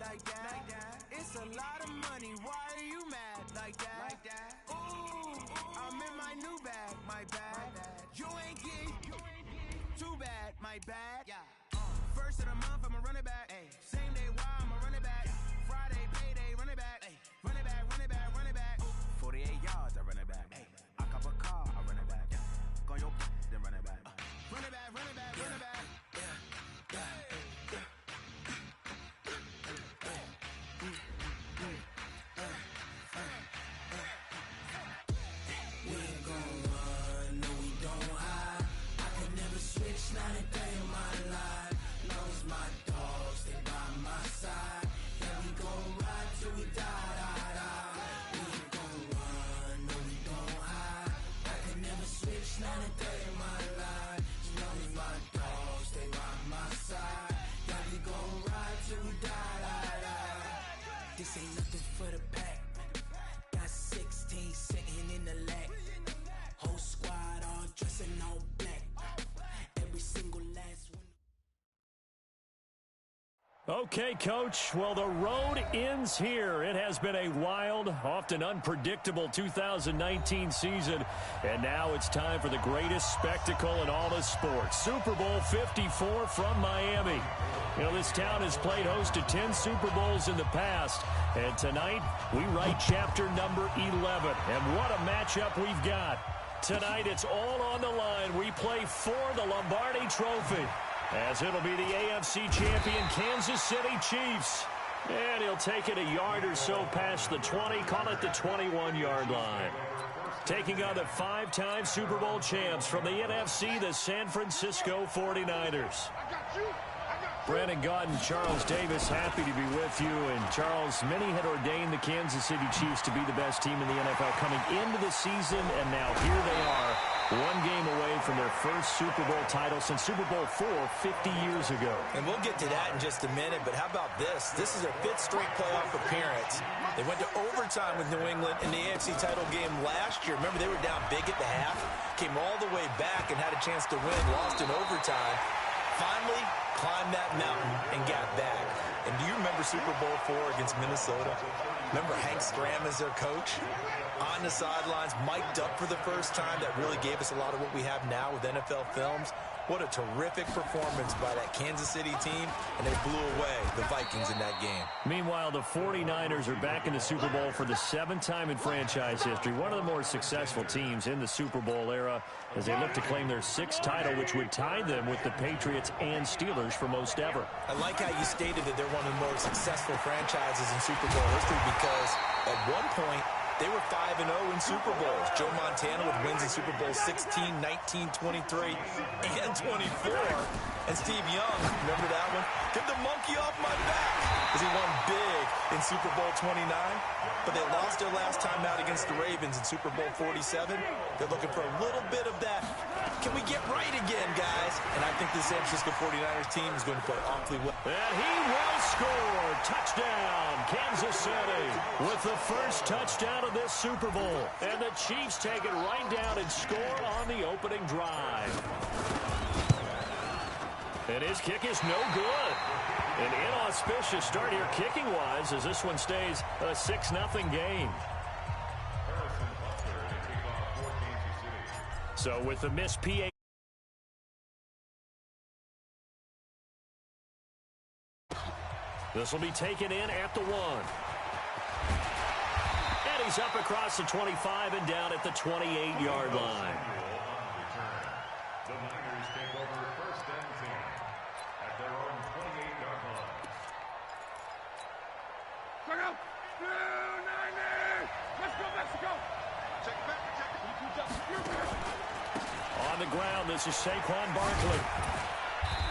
like that. It's a lot of money, why are you mad like that? Ooh, I'm in my new bag, my bad. You ain't getting too bad, my bad. First of the month, I'ma run it back. Same day, why I'ma run it back. Friday, payday, run it back. Run it back, run it back, run it back. 48 yards, I run it back. I cop a car, I run it back. Go your then run it back. Run it back, run it back, run it back. We ain't gon' run, no we don't hide. I can never switch, not a day in my life. Long as my dogs, they by my side. Yeah, we gon' ride till we die. We ain't gon' run, no we don't hide. I can never switch, not a day in my life. Long as my dogs, they by my side. Yeah, we gon' ride till we die. This ain't nothing for the pack. Got 16 sitting in the lag. Whole squad all dressing all black. Every single last one. Okay, Coach. Well, the road ends here. It has been a wild, often unpredictable 2019 season. And now it's time for the greatest spectacle in all of sports. Super Bowl 54 from Miami. You know, this town has played host to 10 Super Bowls in the past. And tonight, we write chapter number 11. And what a matchup we've got. Tonight, it's all on the line. We play for the Lombardi Trophy, as it'll be the AFC champion Kansas City Chiefs. And he'll take it a yard or so past the 20, call it the 21-yard line. Taking on the 5-time Super Bowl champs from the NFC, the San Francisco 49ers. Brandon Gaudin, Charles Davis, happy to be with you. And Charles, many had ordained the Kansas City Chiefs to be the best team in the NFL coming into the season, and now here they are, one game away from their first Super Bowl title since Super Bowl IV 50 years ago. And we'll get to that in just a minute, but how about this? This is their 5th straight playoff appearance. They went to overtime with New England in the AFC title game last year. Remember, they were down big at the half, came all the way back and had a chance to win, lost in overtime. Finally climbed that mountain and got back. And do you remember Super Bowl IV against Minnesota? Remember Hank Stram as their coach? On the sidelines, mic'd up for the first time. That really gave us a lot of what we have now with NFL films. What a terrific performance by that Kansas City team, and they blew away the Vikings in that game. Meanwhile, the 49ers are back in the Super Bowl for the 7th time in franchise history. One of the more successful teams in the Super Bowl era as they look to claim their 6th title, which would tie them with the Patriots and Steelers for most ever. I like how you stated that they're one of the more successful franchises in Super Bowl history because at one point, they were 5-0 in Super Bowls. Joe Montana with wins in Super Bowl 16, 19, 23, and 24. And Steve Young, remember that one? Get the monkey off my back as he won big in Super Bowl 29. But they lost their last time out against the Ravens in Super Bowl 47. They're looking for a little bit of that. Can we get right again, guys? And I think the San Francisco 49ers team is going to play awfully well. And he will score. Touchdown, Kansas City, with the first touchdown of this Super Bowl. And the Chiefs take it right down and score on the opening drive. And his kick is no good. An inauspicious start here kicking-wise as this one stays a 6-0 game. So with the missed PA. This will be taken in at the 1. And he's up across the 25 and down at the 28-yard line. The Niners take over 1st and 10 at their own 28-yard line. Check out! Niners! Let's go, Mexico! Check it back, check it. On the ground, this is Saquon Barkley.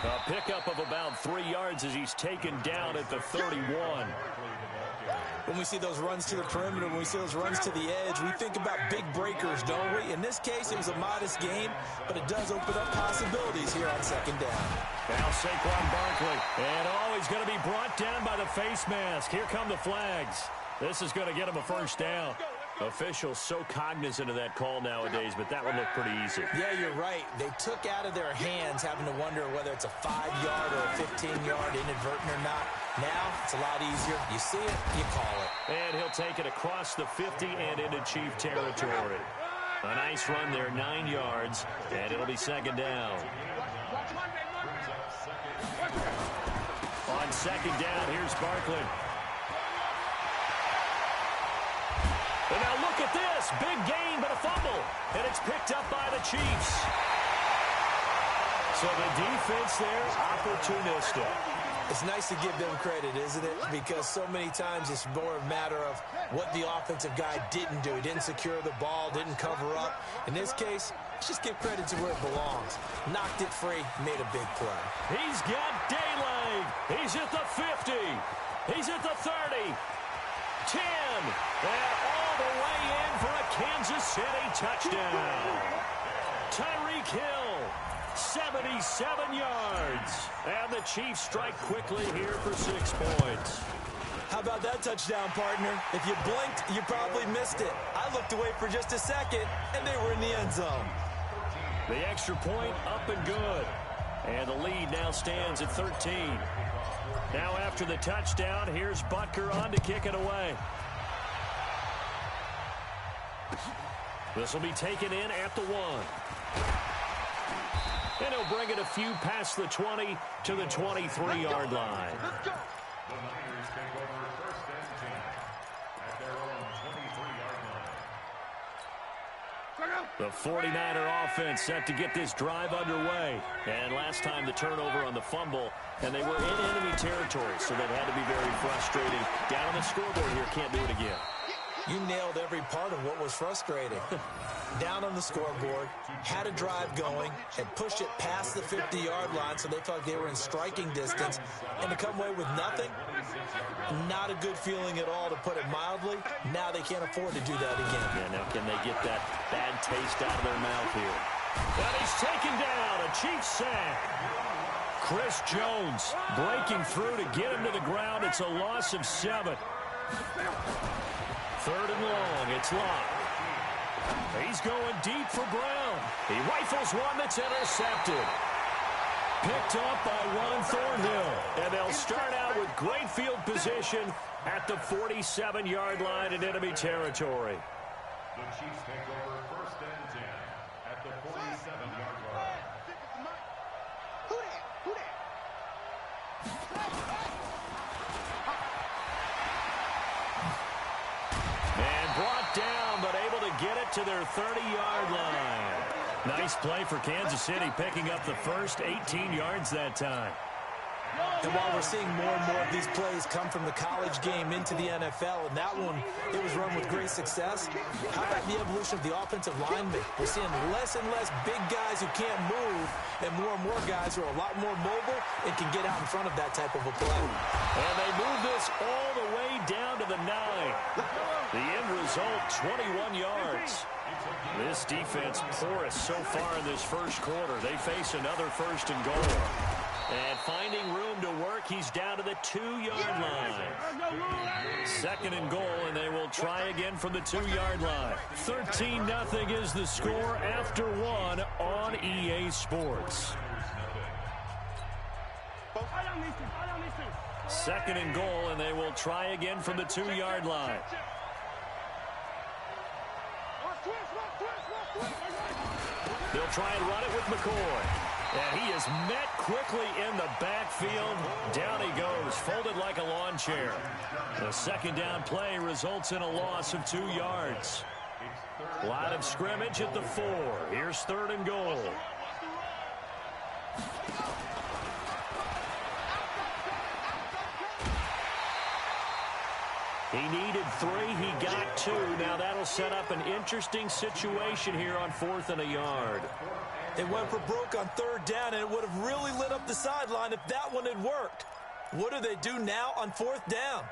A pickup of about 3 yards as he's taken down at the 31. When we see those runs to the perimeter, when we see those runs to the edge, we think about big breakers, don't we? In this case, it was a modest game, but it does open up possibilities here on 2nd down. Now Saquon Barkley. And he's going to be brought down by the face mask. Here come the flags. This is going to get him a first down. Officials so cognizant of that call nowadays, but that would look pretty easy. Yeah, you're right. They took out of their hands having to wonder whether it's a 5-yard or a 15-yard inadvertent or not. Now it's a lot easier. You see it, you call it. And he'll take it across the 50 and into Chief territory. A nice run there, 9 yards, and it'll be second down. On second down, here's Barkley. And now look at this. Big gain, but a fumble. And it's picked up by the Chiefs. So the defense there, opportunistic. It's nice to give them credit, isn't it? Because so many times it's more a matter of what the offensive guy didn't do. He didn't secure the ball, didn't cover up. In this case, let's just give credit to where it belongs. Knocked it free, made a big play. He's got daylight. He's at the 50. He's at the 30. 10. And all the way in for a Kansas City touchdown. Tyreek Hill. 77 yards. And the Chiefs strike quickly here for 6 points. How about that touchdown, partner? If you blinked, you probably missed it. I looked away for just a second, and they were in the end zone. The extra point up and good. And the lead now stands at 13. Now after the touchdown, here's Butker on to kick it away. This will be taken in at the 1. And he'll bring it a few past the 20 to the 23-yard line. The Niners take over first and 10 at their own 23-yard line. The 49er offense set to get this drive underway. And last time the turnover on the fumble, and they were in enemy territory, so that had to be very frustrating. Down on the scoreboard here, can't do it again. You nailed every part of what was frustrating. Down on the scoreboard, had a drive going, and pushed it past the 50-yard line so they felt they were in striking distance, and to come away with nothing, not a good feeling at all, to put it mildly. Now they can't afford to do that again. Yeah, now can they get that bad taste out of their mouth here? And he's taken down, a Chiefs sack. Chris Jones breaking through to get him to the ground. It's a loss of 7. 3rd and long, it's locked. He's going deep for Brown. He rifles one that's intercepted. Picked up by Ron Thornhill. And they'll start out with great field position at the 47-yard line in enemy territory. The Chiefs take over first and 10 at the 47-yard line. And brought down, but able to get it to their 30-yard line. Nice play for Kansas City, picking up the first 18 yards that time. And while we're seeing more and more of these plays come from the college game into the NFL, and that one, it was run with great success, how about the evolution of the offensive linemen? We're seeing less and less big guys who can't move, and more guys who are a lot more mobile and can get out in front of that type of a play. And they move this all the way down to the 9. The end result, 21 yards. This defense porous so far in this first quarter. They face another 1st and goal. And finding room to work, he's down to the 2-yard line. 2nd and goal, and they will try again from the 2-yard line. 13-0 is the score after 1 on EA Sports. 2nd and goal, and they will try again from the 2-yard line. They'll try and run it with McCoy. And he is met quickly in the backfield. Down he goes, folded like a lawn chair. The 2nd down play results in a loss of 2 yards. Line of scrimmage at the 4. Here's 3rd and goal. He needed 3. He got 2. Now that'll set up an interesting situation here on 4th and a yard. They went for broke on 3rd down, and it would have really lit up the sideline if that one had worked. What do they do now on 4th down?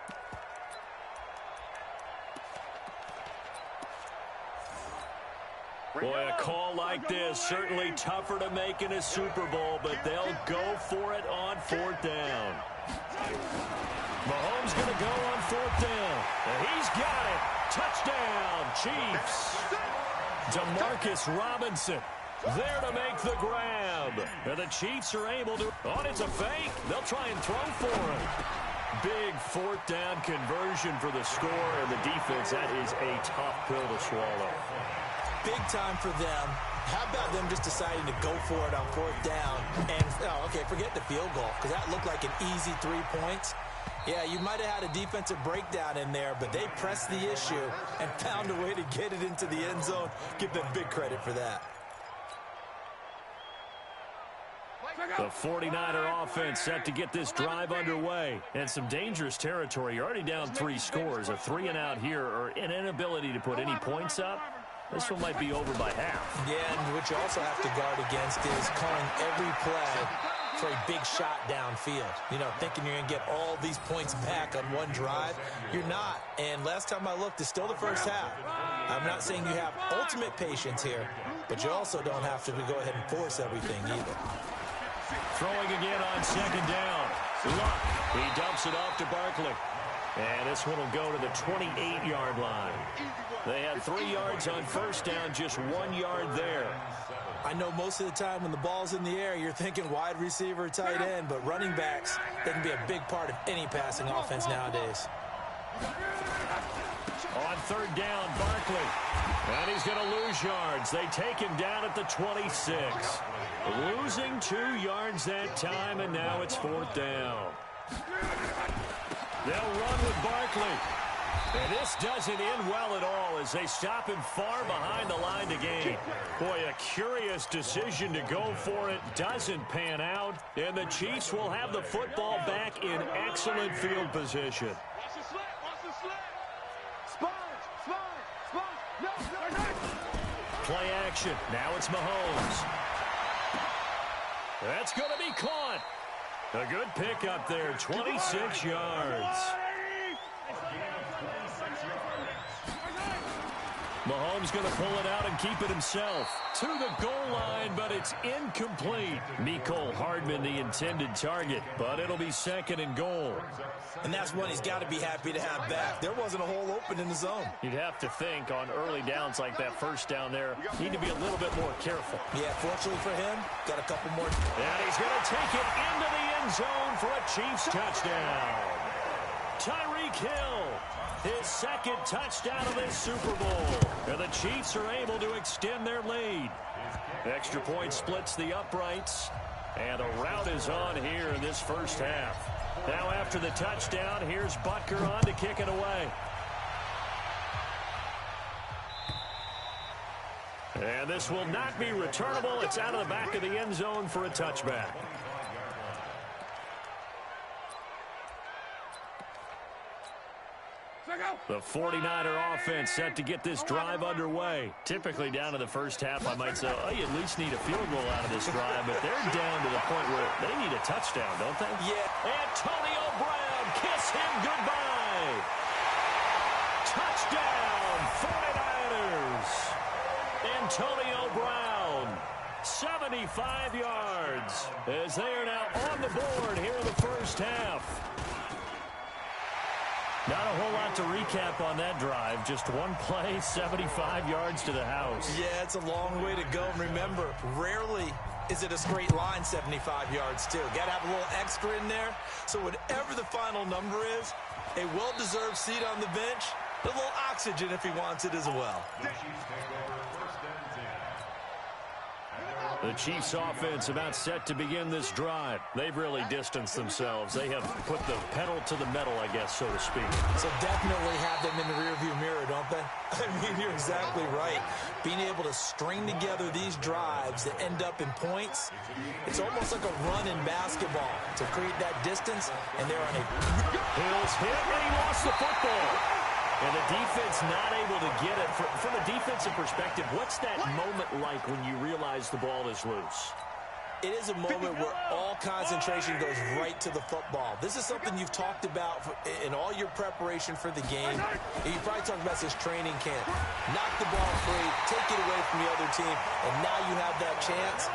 Boy, a call like this, certainly tougher to make in a Super Bowl, but they'll go for it on 4th down. Mahomes going to go on 4th down. And he's got it. Touchdown, Chiefs. Demarcus Robinson there to make the grab. And the Chiefs are able to... Oh, it's a fake. They'll try and throw for him. Big fourth down conversion for the score, and the defense, that is a tough pill to swallow. Big time for them. How about them just deciding to go for it on fourth down? And, forget the field goal, because that looked like an easy 3 points. Yeah, you might have had a defensive breakdown in there, but they pressed the issue and found a way to get it into the end zone. Give them big credit for that. The 49er offense set to get this drive underway. And some dangerous territory. You're already down 3 scores. A 3 and out here, or an inability to put any points up. This one might be over by half. Yeah, and what you also have to guard against is calling every play for a big shot downfield. You know, thinking you're going to get all these points back on one drive. You're not. And last time I looked, it's still the first half. I'm not saying you have ultimate patience here, but you also don't have to go ahead and force everything either. Throwing again on second down. Luck. He dumps it off to Barkley. And this one will go to the 28-yard line. They had 3 yards on first down, just 1 yard there. I know most of the time when the ball's in the air, you're thinking wide receiver, tight end, but running backs, they can be a big part of any passing offense nowadays. On third down, Barkley. And he's going to lose yards. They take him down at the 26. Losing 2 yards that time, and now it's fourth down. They'll run with Barkley. And this doesn't end well at all as they stop him far behind the line to gain. Boy, a curious decision to go for it. Doesn't pan out. And the Chiefs will have the football back in excellent field position. Play action. Now it's Mahomes. That's going to be caught. A good pickup there, 26 yards. Mahomes going to pull it out and keep it himself. To the goal line, but it's incomplete. Mecole Hardman, the intended target, but it'll be second and goal. And that's one he's got to be happy to have back. There wasn't a hole open in the zone. You'd have to think on early downs like that first down there, need to be a little bit more careful. Yeah, fortunately for him, got a couple more. And he's going to take it into the end zone for a Chiefs touchdown. Tyreek Hill, his second touchdown of this Super Bowl. And the Chiefs are able to extend their lead. Extra point splits the uprights. And the rout is on here in this first half. Now after the touchdown, here's Butker on to kick it away. And this will not be returnable. It's out of the back of the end zone for a touchback. The 49er offense set to get this drive underway. Typically down to the first half, I might say, oh, you at least need a field goal out of this drive, but they're down to the point where they need a touchdown, don't they? Yeah. Antonio Brown, kiss him goodbye. Touchdown, 49ers. Antonio Brown, 75 yards, as they are now on the board here in the first half. Not a whole lot to recap on that drive. Just one play, 75 yards to the house. Yeah, it's a long way to go. And remember, rarely is it a straight line 75 yards, too. Got to have a little extra in there. So whatever the final number is, a well-deserved seat on the bench, a little oxygen if he wants it as well. The Chiefs offense about set to begin this drive. They've really distanced themselves. They have put the pedal to the metal, I guess, so to speak. So definitely have them in the rearview mirror, don't they? I mean, you're exactly right. Being able to string together these drives that end up in points, it's almost like a run in basketball to create that distance, and they're on a... Hill's hit, and he lost the football. And the defense not able to get it. From a defensive perspective, what's that moment like when you realize the ball is loose? It is a moment where all concentration goes right to the football. This is something you've talked about in all your preparation for the game. You probably talked about this training camp. Knock the ball free, take it away from the other team, and now you have that chance.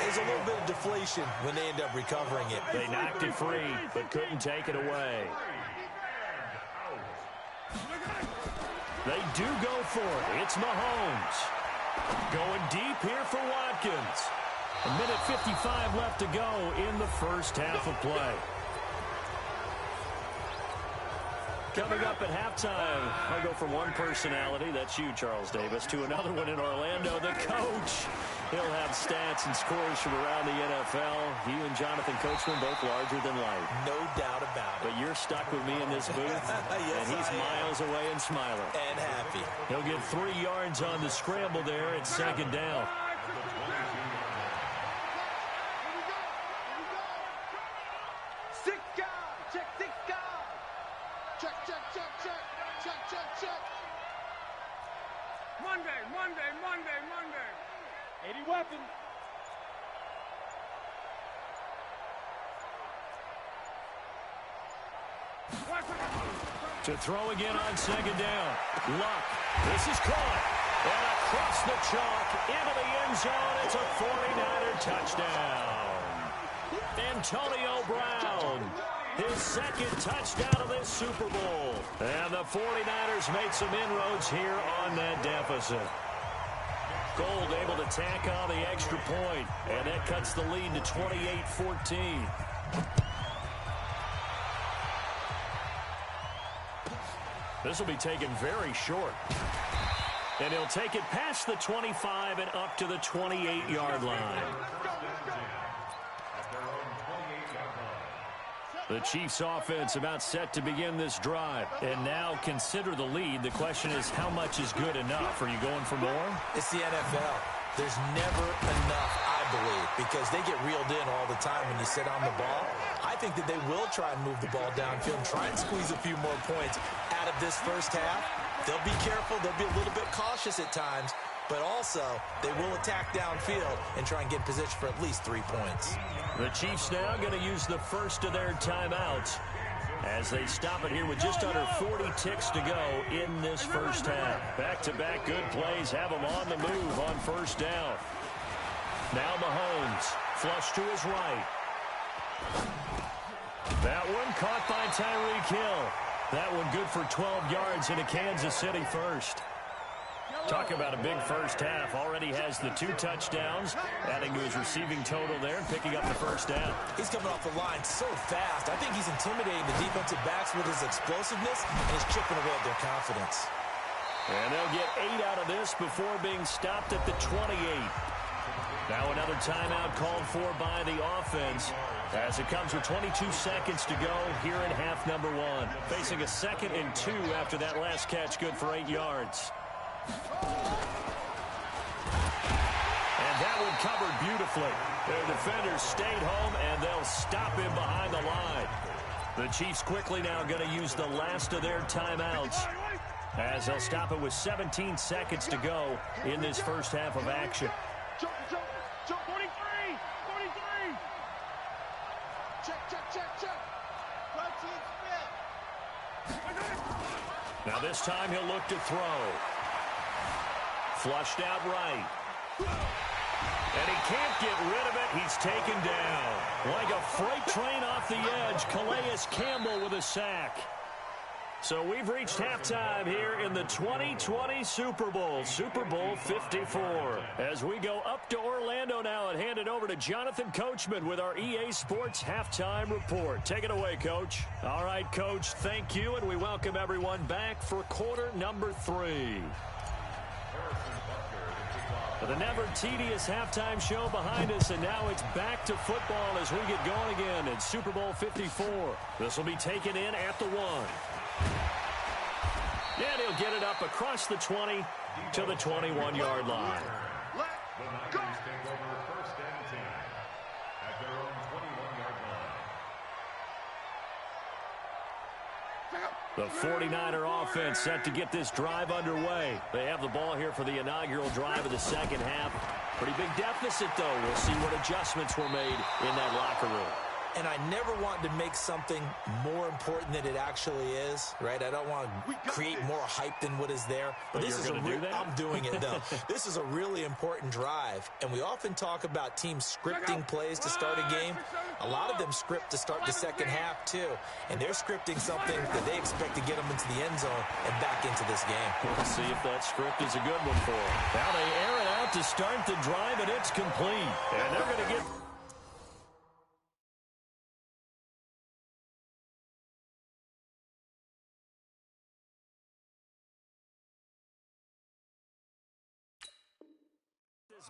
There's a little bit of deflation when they end up recovering it. They knocked it free, but couldn't take it away. They do go for it. It's Mahomes. Going deep here for Watkins. A minute 55 left to go in the first half of play. Coming up at halftime, I'll go from one personality, that's you, Charles Davis, to another one in Orlando, the coach. He'll have stats and scores from around the NFL. You and Jonathan Coachman both larger than life. No doubt about it. But you're stuck with me in this booth, yes, and he's miles away and smiling. And happy. He'll get 3 yards on the scramble there at second down. Monday. 80 weapons. To throw again on second down. Luck. This is caught. And across the chalk into the end zone. It's a 49er touchdown. Antonio Brown. His second touchdown of this Super Bowl. And the 49ers made some inroads here on that deficit. Gold able to tack on the extra point, and that cuts the lead to 28-14. This will be taken very short. And he'll take it past the 25 and up to the 28-yard line. The Chiefs offense about set to begin this drive. And now consider the lead. The question is, how much is good enough? Are you going for more? It's the NFL. There's never enough, I believe, because they get reeled in all the time when you sit on the ball. I think that they will try and move the ball downfield and try and squeeze a few more points out of this first half. They'll be careful. They'll be a little bit cautious at times. But also, they will attack downfield and try and get position for at least 3 points. The Chiefs now going to use the first of their timeouts as they stop it here with just under 40 ticks to go in this first half. Back-to-back good plays have them on the move on first down. Now Mahomes, flush to his right. That one caught by Tyreek Hill. That one good for 12 yards into Kansas City first. Talk about a big first half. Already has the 2 touchdowns, adding to his receiving total there and picking up the first down. He's coming off the line so fast. I think he's intimidating the defensive backs with his explosiveness, and he's chipping away at their confidence. And they'll get 8 out of this before being stopped at the 28. Now another timeout called for by the offense as it comes with 22 seconds to go here in half number 1. Facing a 2nd and 2 after that last catch, good for 8 yards. And that one covered beautifully. Their defenders stayed home, and they'll stop him behind the line. The Chiefs quickly now going to use the last of their timeouts as they'll stop it with 17 seconds to go in this first half of action. Jump, 43. Check. Now this time he'll look to throw. Flushed out right. And he can't get rid of it. He's taken down. Like a freight train off the edge, Calais Campbell with a sack. So we've reached halftime here in the 2020 Super Bowl, Super Bowl 54. As we go up to Orlando now and hand it over to Jonathan Coachman with our EA Sports Halftime Report. Take it away, Coach. All right, Coach, thank you, and we welcome everyone back for quarter number 3. With a never tedious halftime show behind us, and now it's back to football as we get going again in Super Bowl 54. This will be taken in at the 1. And he'll get it up across the 20 to the 21-yard line. The Niners take over first and 10 at their own 21-yard line. The 49er offense set to get this drive underway. They have the ball here for the inaugural drive of the second half. Pretty big deficit, though. We'll see what adjustments were made in that locker room. And I never want to make something more important than it actually is, right? I don't want to create more hype than what is there. But this is I'm doing it, though. This is a really important drive. And we often talk about teams scripting plays to start a game. A lot of them script to start the second half, too. And they're scripting something that they expect to get them into the end zone and back into this game. We'll see if that script is a good one for them. Now they air it out to start the drive, and it's complete. And they're going to get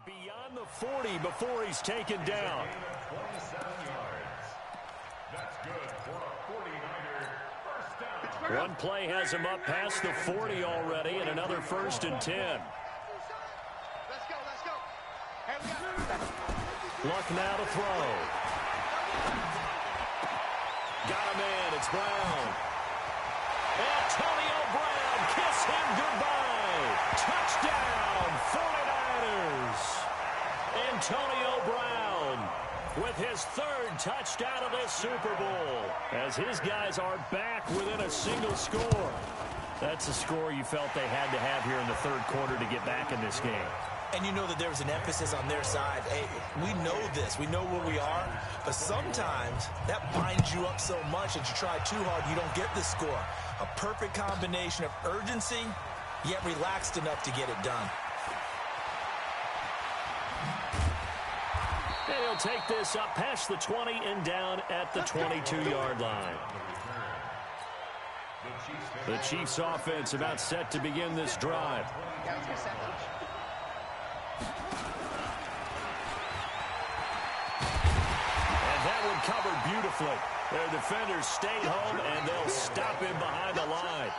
Beyond the 40 before he's taken down. 27 yards. That's good for a 49er first down. One play has him up past the 40 already, and another 1st and 10. Let's go, let's go. Hey, we got Luck now to throw. Got a man, it's Brown. Antonio Brown, kiss him goodbye. Touchdown, 49ers. Antonio Brown with his 3rd touchdown of this Super Bowl, as his guys are back within a single score. That's a score you felt they had to have here in the 3rd quarter to get back in this game. And you know that there was an emphasis on their side. Hey, we know this. We know where we are. But sometimes that binds you up so much that you try too hard, you don't get the score. A perfect combination of urgency, yet relaxed enough to get it done. And he'll take this up past the 20 and down at the 22-yard line. The Chiefs offense about set to begin this drive. And that one covered beautifully. Their defenders stayed home, and they'll stop him behind the line.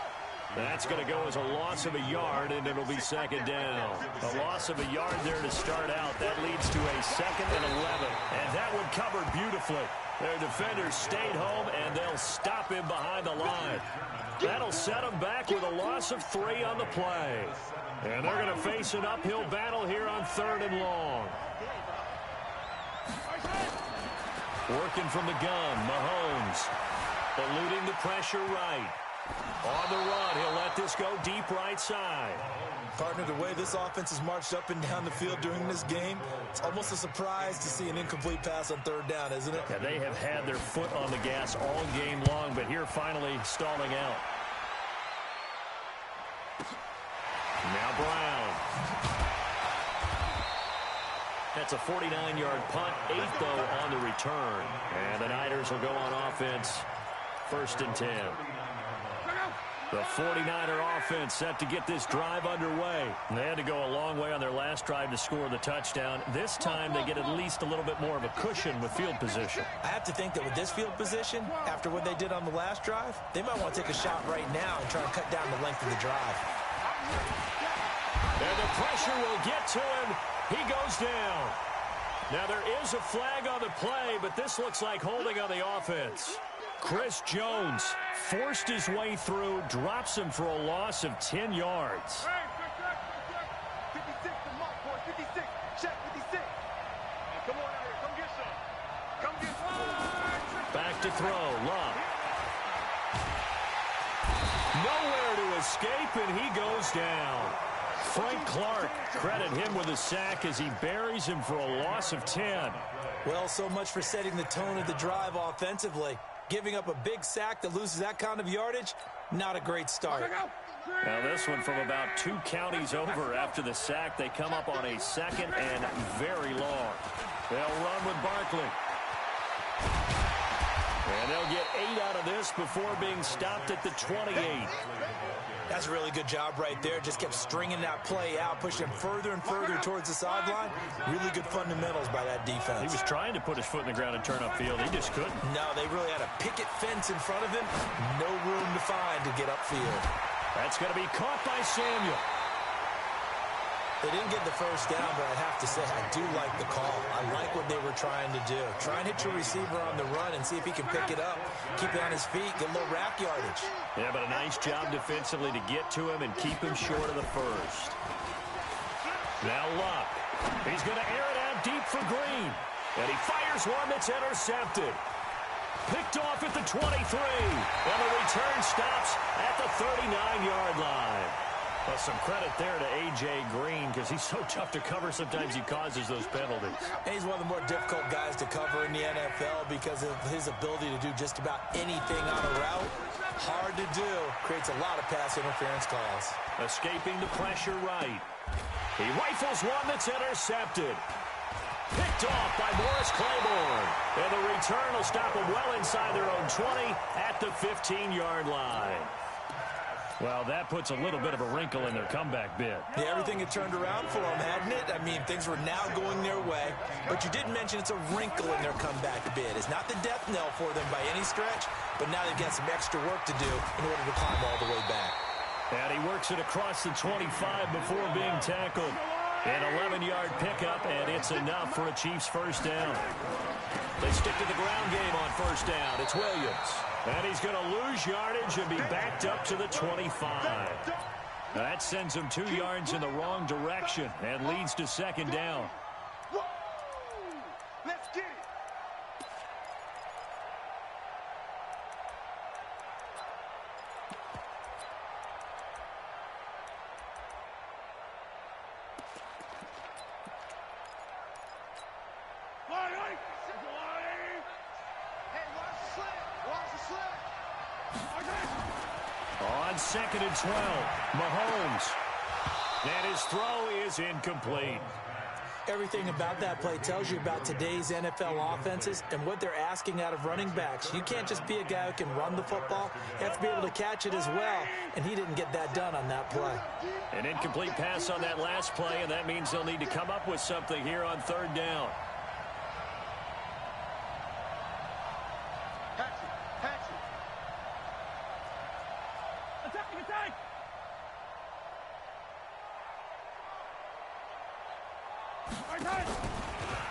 That's going to go as a loss of a yard, and it'll be 2nd down. A loss of a yard there to start out. That leads to a 2nd and 11. And that one covered beautifully. Their defenders stayed home, and they'll stop him behind the line. That'll set them back with a loss of 3 on the play. And they're going to face an uphill battle here on 3rd and long. Working from the gun, Mahomes. Eluding the pressure right. On the run, he'll let this go deep right side. Partner, the way this offense has marched up and down the field during this game, it's almost a surprise to see an incomplete pass on 3rd down, isn't it? Yeah, they have had their foot on the gas all game long, but here finally stalling out. Now Brown. That's a 49-yard punt, 8 though on the return. And the Niners will go on offense, 1st and 10. The 49er offense set to get this drive underway. They had to go a long way on their last drive to score the touchdown. This time they get at least a little bit more of a cushion with field position. I have to think that with this field position, after what they did on the last drive, they might want to take a shot right now and try and cut down the length of the drive. And the pressure will get to him. He goes down. Now there is a flag on the play, but this looks like holding on the offense. Chris Jones forced his way through, drops him for a loss of 10 yards. 56, the mark, boy, 56. Check 56. Come on out here, come get some. Come get some. Back to throw, Love. Nowhere to escape, and he goes down. Frank Clark, credit him with a sack as he buries him for a loss of 10. Well, so much for setting the tone of the drive offensively. Giving up a big sack that loses that kind of yardage, not a great start. Now this one from about 2 counties over after the sack. They come up on a 2nd and very long. They'll run with Barkley. And they'll get 8 out of this before being stopped at the 28. That's a really good job right there. Just kept stringing that play out, pushing him further and further towards the sideline. Really good fundamentals by that defense. He was trying to put his foot in the ground and turn upfield. He just couldn't. No, they really had a picket fence in front of him. No room to find to get upfield. That's going to be caught by Samuel. They didn't get the first down, but I have to say, I do like the call. I like what they were trying to do. Try and hit your receiver on the run and see if he can pick it up. Keep it on his feet, get a little rack yardage. Yeah, but a nice job defensively to get to him and keep him short of the first. Now Luck. He's going to air it out deep for Green. And he fires one that's intercepted. Picked off at the 23. And the return stops at the 39-yard line. Well, some credit there to A.J. Green because he's so tough to cover. Sometimes he causes those penalties. And he's one of the more difficult guys to cover in the NFL because of his ability to do just about anything on a route. Hard to do. Creates a lot of pass interference calls. Escaping the pressure right. He rifles one that's intercepted. Picked off by Morris Claiborne. And the return will stop them well inside their own 20 at the 15-yard line. Well, that puts a little bit of a wrinkle in their comeback bid. Yeah, everything had turned around for them, hadn't it? I mean, things were now going their way. But you did mention it's a wrinkle in their comeback bid. It's not the death knell for them by any stretch, but now they've got some extra work to do in order to climb all the way back. And he works it across the 25 before being tackled. An 11-yard pickup, and it's enough for a Chiefs first down. They stick to the ground game on first down. It's Williams. And he's going to lose yardage and be backed up to the 25. That sends him 2 yards in the wrong direction and leads to second down. Let's get it. On 2nd and 12, Mahomes. And his throw is incomplete. Everything about that play tells you about today's NFL offenses and what they're asking out of running backs. You can't just be a guy who can run the football. You have to be able to catch it as well, and he didn't get that done on that play. An incomplete pass on that last play, and that means they'll need to come up with something here on third down.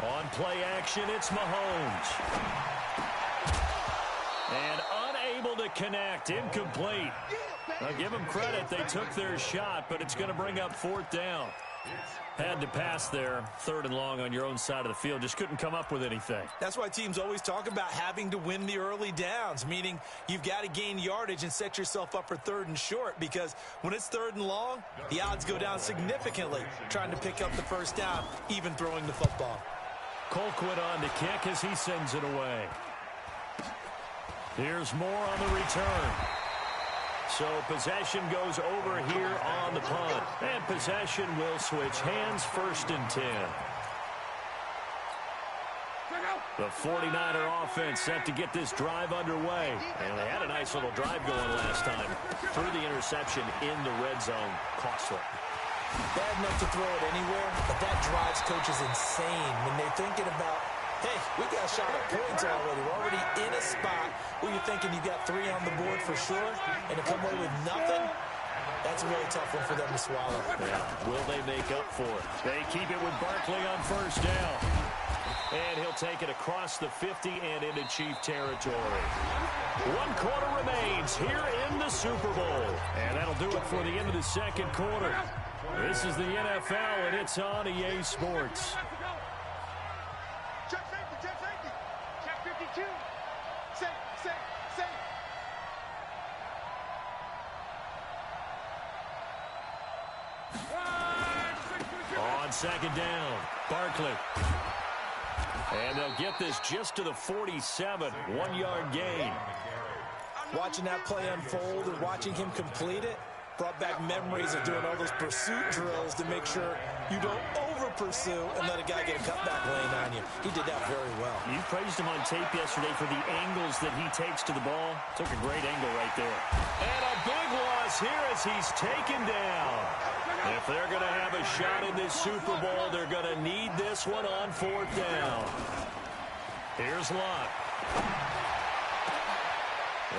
On play action, it's Mahomes. And unable to connect, incomplete. Now give them credit, they took their shot, but it's going to bring up fourth down. Had to pass there, 3rd and long on your own side of the field. Just couldn't come up with anything. That's why teams always talk about having to win the early downs, meaning you've got to gain yardage and set yourself up for 3rd and short, because when it's 3rd and long, the odds go down significantly trying to pick up the first down, even throwing the football. Colquitt on to kick as he sends it away. Here's more on the return. So possession goes over here on the punt. And possession will switch hands, 1st and 10. The 49er offense set to get this drive underway. And they had a nice little drive going last time. Through the interception in the red zone. Costly. Bad enough to throw it anywhere, but that drives coaches insane when they're thinking about, hey, we got a shot at points already. We're already in a spot where you're thinking you got 3 on the board for sure, and to come away with nothing, that's a really tough one for them to swallow. Yeah. Will they make up for it? They keep it with Barkley on first down. And he'll take it across the 50 and into Chief territory. 1 quarter remains here in the Super Bowl. And that'll do it for the end of the second quarter. This is the NFL, and it's on EA Sports. Check safety. Check 52. Safe. On second down, Barkley. And they'll get this just to the 47, 1-yard gain. Watching that play unfold and watching him complete it brought back memories of doing all those pursuit drills to make sure you don't over-pursue and let a guy get a cutback lane on you. He did that very well. You praised him on tape yesterday for the angles that he takes to the ball. Took a great angle right there. And a big loss here as he's taken down. If they're going to have a shot in this Super Bowl, they're going to need this one on 4th down. Here's Lott.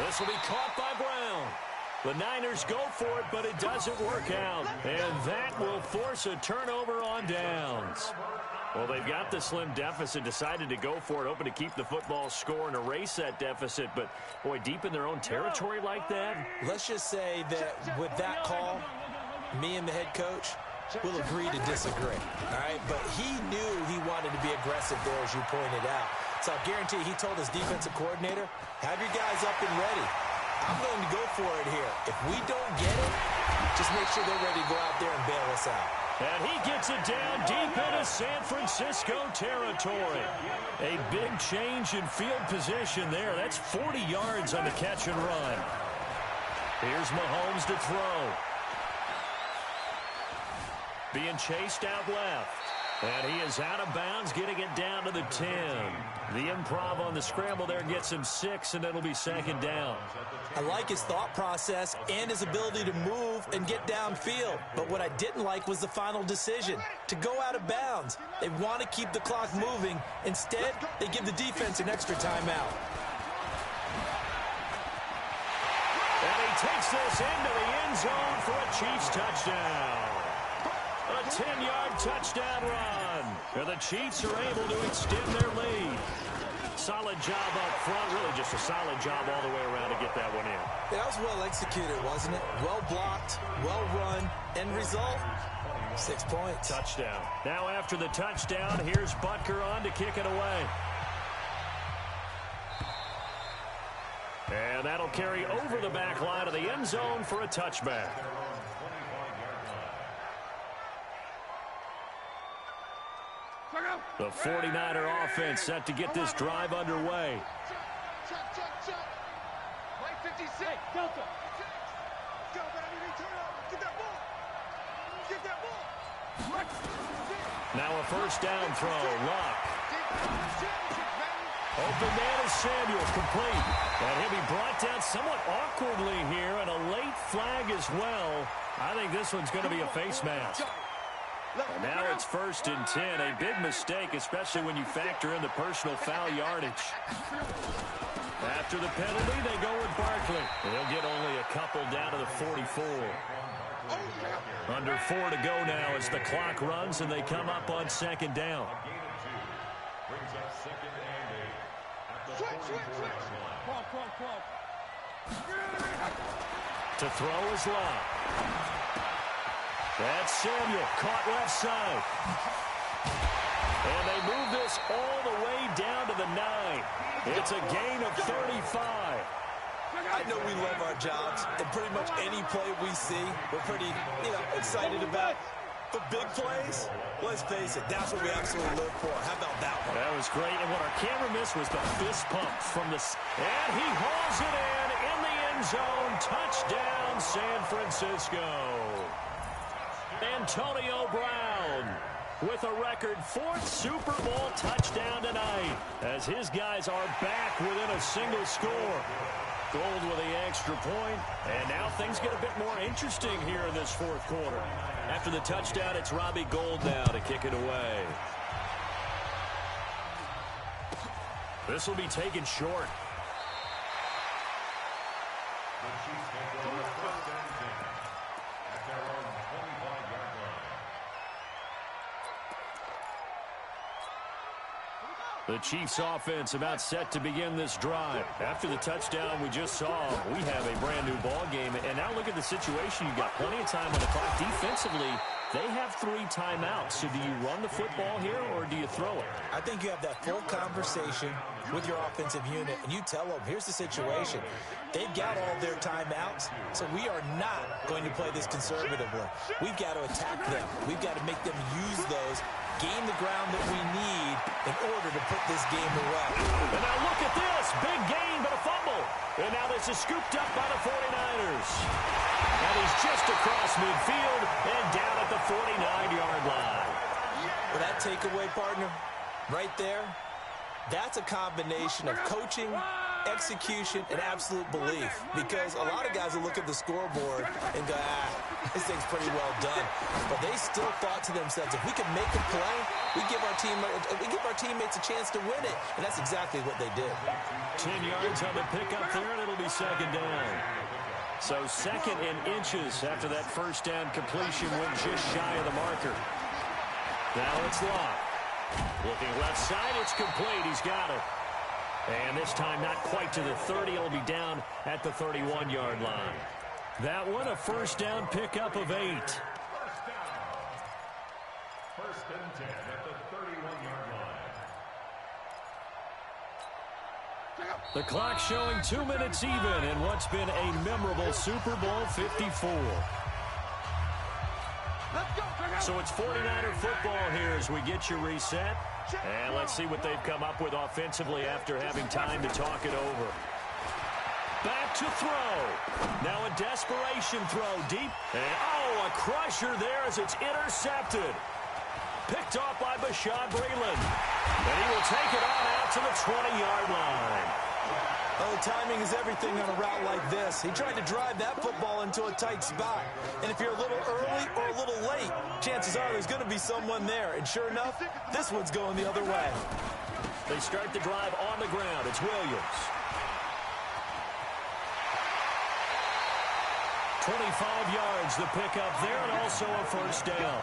This will be caught by Brown. The Niners go for it, but it doesn't work out. And that will force a turnover on downs. Well, they've got the slim deficit, decided to go for it, hoping to keep the football score and erase that deficit. But, boy, deep in their own territory like that. Let's just say that with that call, me and the head coach will agree to disagree. All right? But he knew he wanted to be aggressive there, as you pointed out. So I guarantee he told his defensive coordinator, have your guys up and ready. I'm going to go for it here. If we don't get it, just make sure they're ready to go out there and bail us out. And he gets it down deep into San Francisco territory. A big change in field position there. That's 40 yards on the catch and run. Here's Mahomes to throw. Being chased out left. And he is out of bounds, getting it down to the 10. The improv on the scramble there gets him 6, and it'll be second down. I like his thought process and his ability to move and get downfield. But what I didn't like was the final decision, to go out of bounds. They want to keep the clock moving. Instead, they give the defense an extra timeout. And he takes this into the end zone for a Chiefs touchdown. A 10-yard touchdown run. And the Chiefs are able to extend their lead. Solid job up front. Really just a solid job all the way around to get that one in. That was well executed, wasn't it? Well blocked, well run. End result, 6 points. Touchdown. Now after the touchdown, here's Butker on to kick it away. And that'll carry over the back line of the end zone for a touchback. The 49er offense set to get this drive underway. Check. Right 56. Delta. Go, baby. Turn up. Get that ball. Get that ball. Now a first down throw. Luck. Open man is Samuel, complete. And he'll be brought down somewhat awkwardly here, and a late flag as well. I think this one's going to be a face mask. And now it's 1st and 10. A big mistake, especially when you factor in the personal foul yardage. After the penalty, they go with Barkley. They'll get only a couple down to the 44. Under 4 to go now as the clock runs, and they come up on 2nd down. Brings up 2nd and 8 at the 44-yard line. To throw is Love. That's Samuel, caught left side. And they move this all the way down to the 9. It's a gain of 35. I know we love our jobs, and pretty much any play we see, we're pretty, excited about. But big plays, let's face it, that's what we absolutely live for. How about that one? That was great, and what our camera missed was the fist pump from the... And he hauls it in the end zone. Touchdown, San Francisco. Antonio Brown with a record 4th Super Bowl touchdown tonight as his guys are back within a single score. Gold with the extra point, and now things get a bit more interesting here in this 4th quarter. After the touchdown, it's Robbie Gould now to kick it away. This will be taken short. The Chiefs take over 1st and 10 at their own 25-yard line. The Chiefs offense about set to begin this drive. After the touchdown we just saw, we have a brand new ball game. And now look at the situation. You've got plenty of time on the clock. Defensively, they have 3 timeouts. So do you run the football here or do you throw it? I think you have that full conversation with your offensive unit, and you tell them, here's the situation. They've got all their timeouts, so we are not going to play this conservatively. We've got to attack them. We've got to make them use those, gain the ground that we need in order to put this game away. And now look at this. Big gain, but a fumble. And now this is scooped up by the 49ers. And he's just across midfield and down at the 49-yard line. Well, that takeaway, partner, right there, that's a combination of coaching, execution, and absolute belief. Because a lot of guys will look at the scoreboard and go, this thing's pretty well done. But they still thought to themselves, if we can make a play, we give our teammates a chance to win it. And that's exactly what they did. 10 yards on the pickup there, and it'll be 2nd down. So 2nd and inches after that first down completion went just shy of the marker. Now it's Locke. Looking left side, it's complete. He's got it. And this time not quite to the 30. It'll be down at the 31-yard line. That one, a first down pickup of 8. First down. 1st and 10 at the 31-yard line. The clock showing 2 minutes even in what's been a memorable Super Bowl 54. So it's 49er football here as we get you reset. And let's see what they've come up with offensively after having time to talk it over. Back to throw. Now a desperation throw deep. And a crusher there as it's intercepted. Picked off by Bashaud Breeland. And he will take it on out to the 20-yard line. Oh, timing is everything on a route like this. He tried to drive that football into a tight spot. And if you're a little early or a little late, chances are there's going to be someone there. And sure enough, this one's going the other way. They start the drive on the ground. It's Williams. 25 yards the pickup there, and also a first down.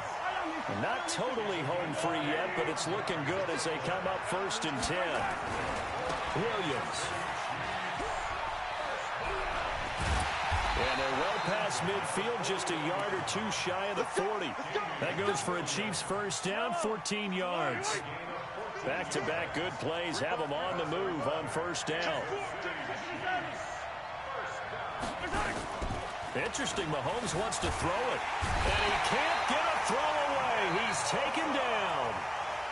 Not totally home free yet, but it's looking good as they come up 1st and 10. Williams. And they're well past midfield, just a yard or two shy of the 40. That goes for a Chiefs first down, 14 yards. Back-to-back good plays have them on the move on first down. Interesting, Mahomes wants to throw it. And he can't get a throw away. He's taken down.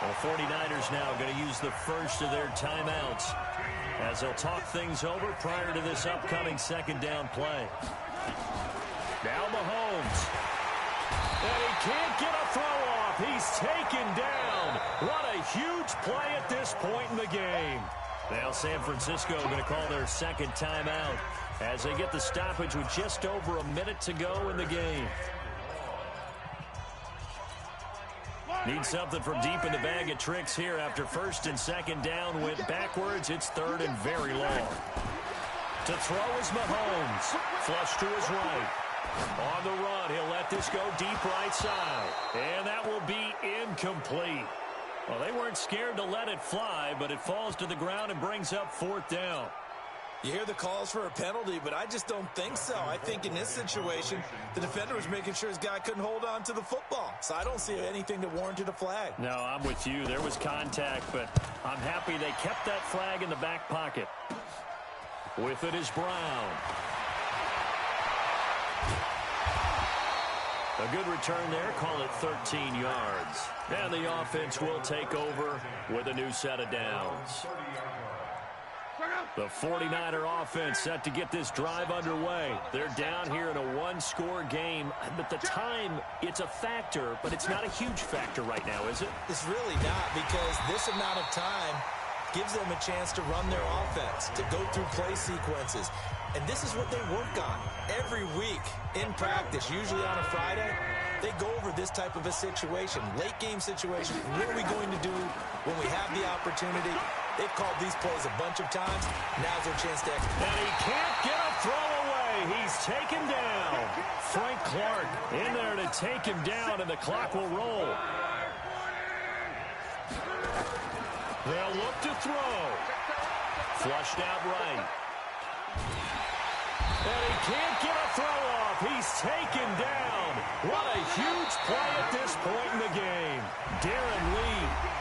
The 49ers now going to use the first of their timeouts as they'll talk things over prior to this upcoming second down play. Now Mahomes. And he can't get a throw off. He's taken down. What a huge play at this point in the game. Now San Francisco going to call their second timeout as they get the stoppage with just over a minute to go in the game. Need something from deep in the bag of tricks here after 1st and 2nd down went backwards. It's 3rd and very long. To throw is Mahomes. Flush to his right. On the run, he'll let this go deep right side. And that will be incomplete. Well, they weren't scared to let it fly, but it falls to the ground and brings up 4th down. You hear the calls for a penalty, but I just don't think so. I think in this situation, the defender was making sure his guy couldn't hold on to the football. So I don't see anything that warranted a flag. No, I'm with you. There was contact, but I'm happy they kept that flag in the back pocket. With it is Brown. A good return there. Call it 13 yards. And the offense will take over with a new set of downs. The 49er offense set to get this drive underway. They're down here in a one-score game. But the time, it's a factor, but it's not a huge factor right now, is it? It's really not, because this amount of time gives them a chance to run their offense, to go through play sequences. And this is what they work on every week in practice, usually on a Friday. They go over this type of a situation, late game situation. What are we going to do when we have the opportunity? They've called these plays a bunch of times. Now's their chance to execute. And he can't get a throw away. He's taken down. Frank Clark in there to take him down, and the clock will roll. They'll look to throw. Flushed out right. And he can't get a throw off. He's taken down. What a huge play at this point in the game. Darren Lee.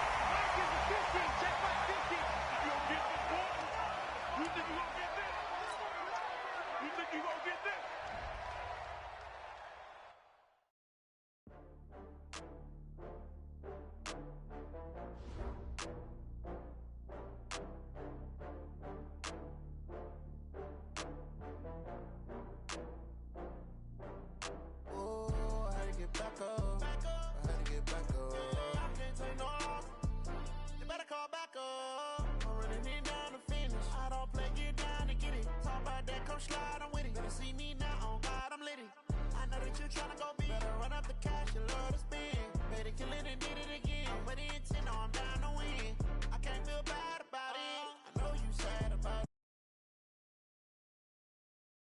Slide, I'm with it. Better see me now, on God, I'm lit it. I know that you're trying to go big. Better run up the cash, you love to spend. Better kill it and did it again.